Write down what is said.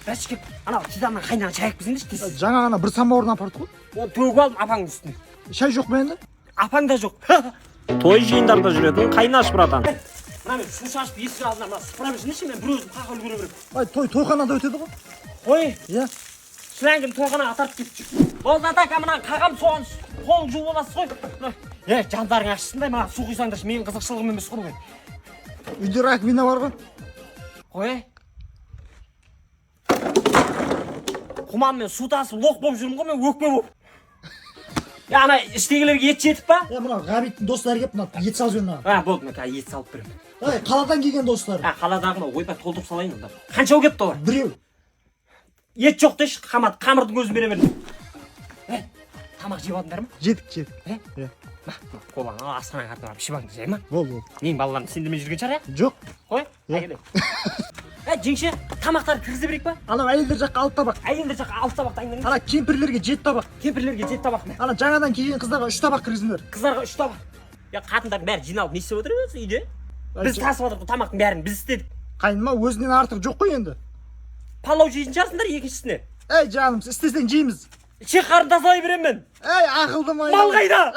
Бәшке, ана шыдамнан қайнаған шай әкпізіңдерші тез. Жаңа ғана бір самауырын апарды ғой. Оны төгіп алдым апаңның үстіне. Шай жоқ па енді? Апаң да жоқ. Той жиындарда жүретін қайнаш братан. Мына мен шу шашып есік алдына мына сыпыра берсінші, мен бір өзім қақылы көре берем. Ай, тойханада өтеді ғой. Ой, Иә. шылан кім тойханаға атарып кетіп жүр. Болды атака мына қағам соған қолың жуып аласыз ғой. Жандарың ашысындай маған су құйсаңдаршы, менің қызықшылығым емес қой. Үйде раковина бар ғой. Қой. Құманмен су тасып лоқ болып жүрмін ғой, мен өкпе болып. Ана іштегілерге ет жетіп па? Мына Ғабиттің достары келіп мына ет салып жөнді. Болды, мен қазір ет салып беремін. Ай, қаладан келген достар. Қаладағыны ойбай толтырып салайын онда. Қанша келіпті олар? Біреу. Ет жоқ дейші, қамырдың көзін бере бердім. Тамақ жеп алдыңдар ма? Жедік. Иә. Қолаңа асқанан артына барып шибаңды жай ма? Болды. Менің балаларым сендірмей жүрген шығар, Жоқ. Қой, әйелі. Жеңше, тамақтарды кіргізе берейік па? Анау әйелдер жаққа 6 табақ. Әйелдер жаққа 6 табақ дайындаңыз. Ана кемпірлерге 7 табақ. Кемпірлерге 7 табақ. Ана жаңадан келген қыздарға 3 табақ кіргізіңдер. Қыздарға 3 табақ. Қатындардың бәрі жиналып не істеп отыр өзі үйде? Біз тасып отырдық тамақтың бәрін біз істедік. Қайныма өзінен артық жоқ қой енді. Палау жейтін шығарсыңдар екіншісіне. Ей жаным, істесең жейміз. Ішек қарын тазалай беремін мен. Ей ақылды май. Мал қайда?